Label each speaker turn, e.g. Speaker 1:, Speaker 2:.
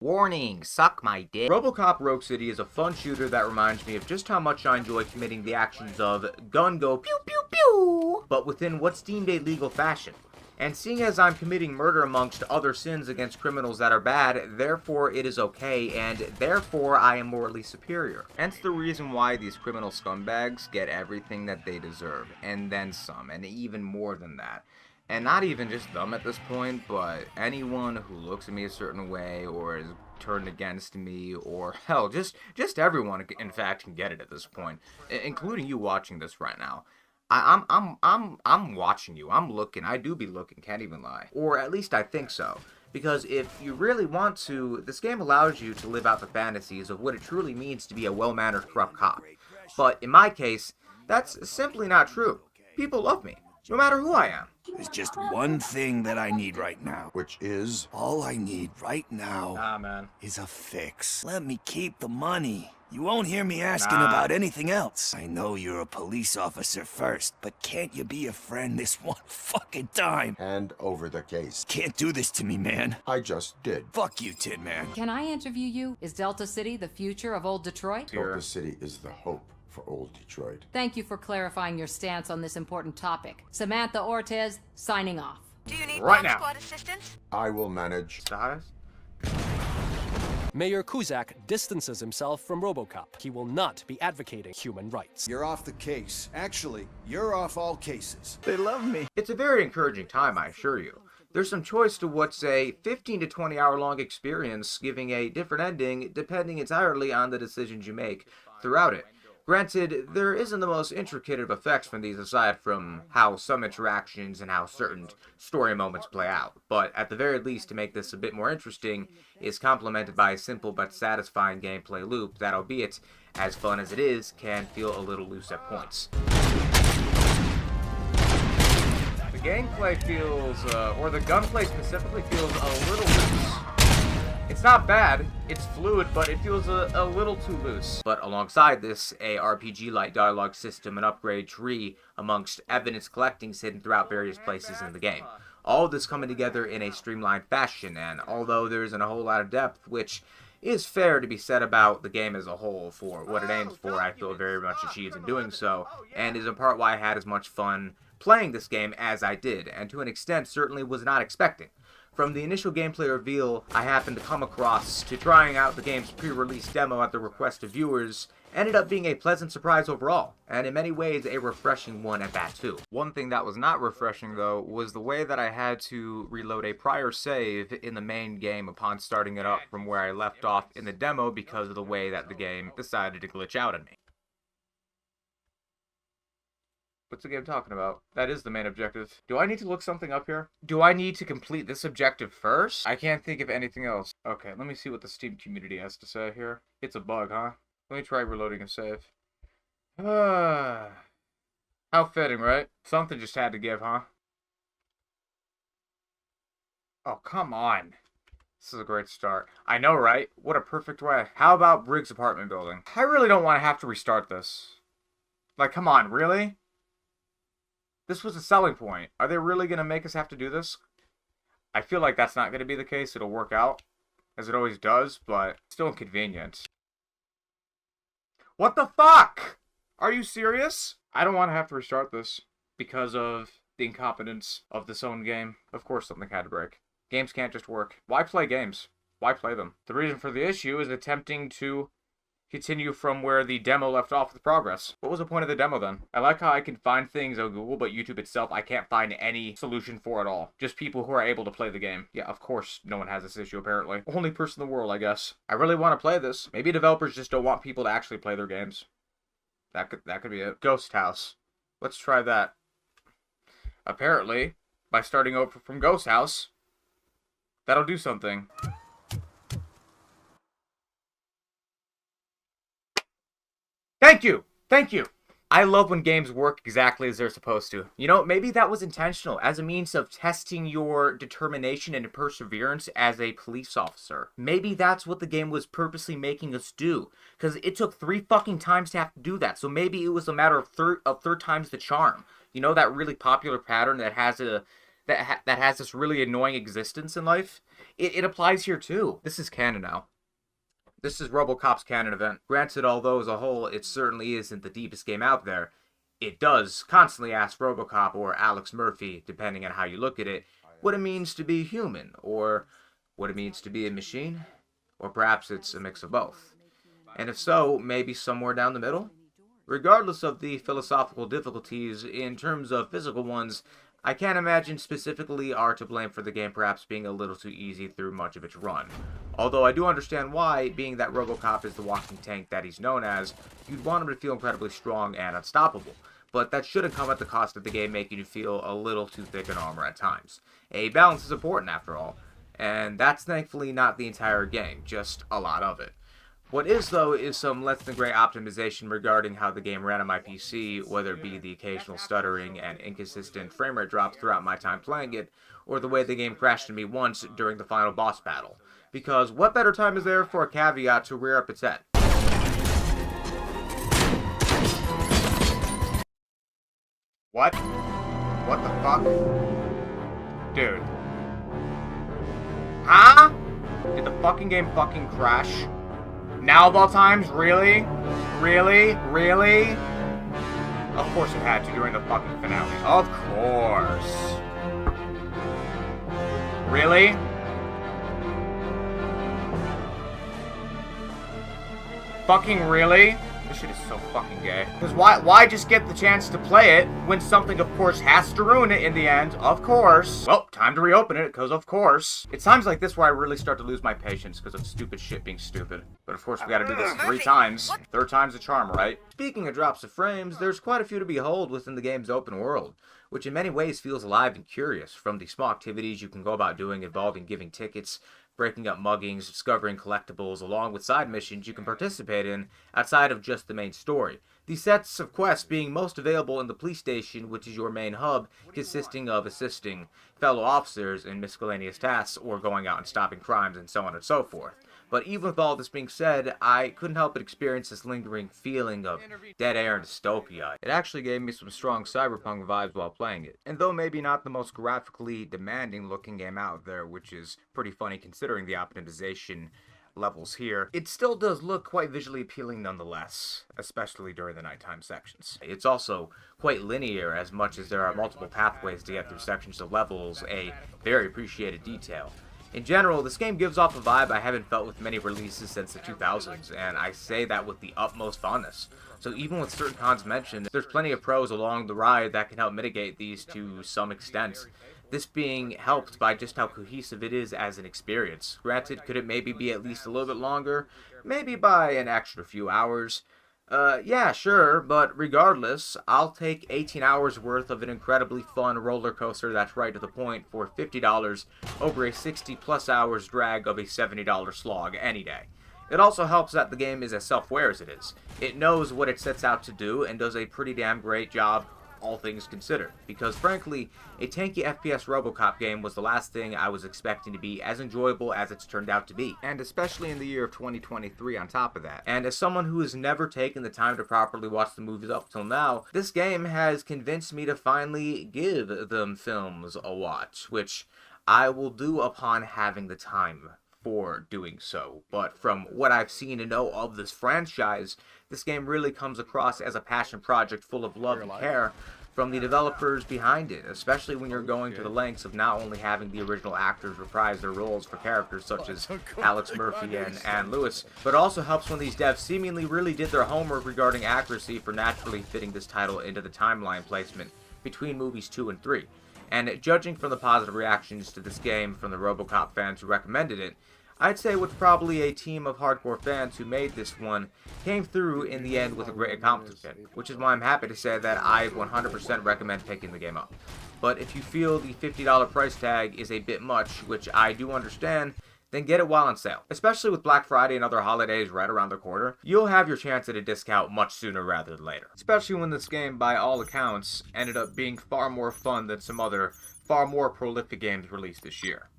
Speaker 1: Warning, suck my dick. RoboCop Rogue City is a fun shooter that reminds me of just how much I enjoy committing the actions of gun go pew pew pew, but within what's deemed a legal fashion. And seeing as I'm committing murder amongst other sins against criminals that are bad, therefore it is okay, and therefore I am morally superior. Hence the reason why these criminal scumbags get everything that they deserve, and then some, and even more than that. And not even just them at this point, but anyone who looks at me a certain way, or is turned against me, or hell, just everyone, in fact, can get it at this point, including you watching this right now. I'm watching you. I'm looking. I do be looking. Can't even lie. Or at least I think so. Because if you really want to, this game allows you to live out the fantasies of what it truly means to be a well-mannered corrupt cop. But in my case, that's simply not true. People love me, no matter who I am.
Speaker 2: There's just one thing that I need right now.
Speaker 3: Which is?
Speaker 2: All I need right now is a fix. Let me keep the money. You won't hear me asking about anything else. I know you're a police officer first, but can't you be a friend this one fucking time?
Speaker 3: Hand over the case.
Speaker 2: Can't do this to me, man.
Speaker 3: I just did.
Speaker 2: Fuck you, Tin Man.
Speaker 4: Can I interview you? Is Delta City the future of old Detroit?
Speaker 3: Delta City is the hope for old Detroit.
Speaker 4: Thank you for clarifying your stance on this important topic. Samantha Ortez, signing off.
Speaker 5: Do you need
Speaker 1: Right
Speaker 5: bomb
Speaker 1: now.
Speaker 5: squad assistance?
Speaker 3: I will manage.
Speaker 1: Status?
Speaker 6: Mayor Kuzak distances himself from RoboCop. He will not be advocating human rights.
Speaker 7: You're off the case. Actually, you're off all cases.
Speaker 1: They love me. It's a very encouraging time, I assure you. There's some choice to what's a 15 to 20 hour long experience, giving a different ending depending entirely on the decisions you make throughout it. Granted, there isn't the most intricate of effects from these aside from how some interactions and how certain story moments play out, but at the very least to make this a bit more interesting is complemented by a simple but satisfying gameplay loop that, albeit as fun as it is, can feel a little loose at points. The gameplay feels, or the gunplay specifically feels a little loose. It's not bad, it's fluid, but it feels a little too loose. But alongside this, a RPG-like dialogue system and upgrade tree amongst evidence collecting hidden throughout various places in the game. All of this coming together in a streamlined fashion, and although there isn't a whole lot of depth, which is fair to be said about the game as a whole for what it aims for, I feel very much achieves in doing so, and is in part why I had as much fun playing this game as I did, and to an extent certainly was not expecting. From the initial gameplay reveal I happened to come across to trying out the game's pre-release demo at the request of viewers, ended up being a pleasant surprise overall, and in many ways a refreshing one at that too. One thing that was not refreshing though was the way that I had to reload a prior save in the main game upon starting it up from where I left off in the demo because of the way that the game decided to glitch out on me. What's the game talking about? That is the main objective. Do I need to look something up here? Do I need to complete this objective first? I can't think of anything else. Okay, let me see what the Steam community has to say here. It's a bug, huh? Let me try reloading a save. How fitting, right? Something just had to give, huh? Oh, come on. This is a great start. I know, right? What a perfect way. How about Briggs' apartment building? I really don't want to have to restart this. Like, come on, really? This was a selling point. Are they really going to make us have to do this? I feel like that's not going to be the case. It'll work out, as it always does, but still inconvenient. What the fuck? Are you serious? I don't want to have to restart this because of the incompetence of this own game. Of course something had to break. Games can't just work. Why play games? Why play them? The reason for the issue is attempting to continue from where the demo left off with progress. What was the point of the demo then? I like how I can find things on Google, but YouTube itself, I can't find any solution for it all. Just people who are able to play the game. Yeah, of course, no one has this issue apparently. Only person in the world, I guess. I really want to play this. Maybe developers just don't want people to actually play their games. That could be it. Ghost House. Let's try that. Apparently, by starting over from Ghost House, that'll do something. Thank you! Thank you! I love when games work exactly as they're supposed to. You know, maybe that was intentional, as a means of testing your determination and perseverance as a police officer. Maybe that's what the game was purposely making us do, because it took 3 fucking times to have to do that, so maybe it was a matter of third times the charm. You know, that really popular pattern that has that has this really annoying existence in life? it applies here too. This is canon now. This is RoboCop's canon event. Granted, although as a whole it certainly isn't the deepest game out there, it does constantly ask RoboCop or Alex Murphy, depending on how you look at it, what it means to be human, or what it means to be a machine, or perhaps it's a mix of both. And if so, maybe somewhere down the middle? Regardless of the philosophical difficulties, in terms of physical ones, I can't imagine specifically are to blame for the game perhaps being a little too easy through much of its run. Although I do understand why, being that RoboCop is the walking tank that he's known as, you'd want him to feel incredibly strong and unstoppable. But that shouldn't come at the cost of the game making you feel a little too thick in armor at times. A balance is important after all, and that's thankfully not the entire game, just a lot of it. What is, though, is some less than great optimization regarding how the game ran on my PC, whether it be the occasional stuttering and inconsistent frame rate drops throughout my time playing it, or the way the game crashed on me once during the final boss battle. Because what better time is there for a caveat to rear up its head? What? What the fuck? Dude. Huh? Did the fucking game fucking crash? Now of all times? Really? Really? Really? Of course it had to during the fucking finale. Of course. Really? Fucking really? This shit is so fucking gay. Because why just get the chance to play it when something, of course, has to ruin it in the end? Of course. Well, time to reopen it, because of course. It's times like this where I really start to lose my patience because of stupid shit being stupid. But of course, we gotta do this 3 times. Third time's a charm, right? Speaking of drops of frames, there's quite a few to behold within the game's open world, which in many ways feels alive and curious, from the small activities you can go about doing involving giving tickets, breaking up muggings, discovering collectibles, along with side missions you can participate in outside of just the main story. These sets of quests being most available in the police station, which is your main hub, consisting of assisting fellow officers in miscellaneous tasks or going out and stopping crimes and so on and so forth. But even with all this being said, I couldn't help but experience this lingering feeling of dead air and dystopia. It actually gave me some strong cyberpunk vibes while playing it. And though maybe not the most graphically demanding looking game out there, which is pretty funny considering the optimization levels here, it still does look quite visually appealing nonetheless, especially during the nighttime sections. It's also quite linear, as much as there are multiple pathways to get through sections of levels, a very appreciated detail. In general, this game gives off a vibe I haven't felt with many releases since the 2000s, and I say that with the utmost fondness. So even with certain cons mentioned, there's plenty of pros along the ride that can help mitigate these to some extent. This being helped by just how cohesive it is as an experience. Granted, could it maybe be at least a little bit longer? Maybe by an extra few hours. Yeah, sure, but regardless, I'll take 18 hours worth of an incredibly fun roller coaster that's right to the point for $50 over a 60+ hours drag of a $70 slog any day. It also helps that the game is as self-aware as it is. It knows what it sets out to do and does a pretty damn great job, all things considered, because frankly, a tanky FPS RoboCop game was the last thing I was expecting to be as enjoyable as it's turned out to be, and especially in the year of 2023 on top of that. And as someone who has never taken the time to properly watch the movies up till now, this game has convinced me to finally give them films a watch, which I will do upon having the time for doing so. But from what I've seen and know of this franchise, this game really comes across as a passion project full of love and care from the developers behind it, especially when you're going to the lengths of not only having the original actors reprise their roles for characters such as Alex Murphy and Ann Lewis, but also helps when these devs seemingly really did their homework regarding accuracy for naturally fitting this title into the timeline placement between movies 2 and 3. And judging from the positive reactions to this game from the RoboCop fans who recommended it, I'd say with probably a team of hardcore fans who made this one came through in the end with a great accomplishment, which is why I'm happy to say that I 100% recommend picking the game up. But if you feel the $50 price tag is a bit much, which I do understand, then get it while on sale. Especially with Black Friday and other holidays right around the corner, you'll have your chance at a discount much sooner rather than later. Especially when this game, by all accounts, ended up being far more fun than some other, far more prolific games released this year.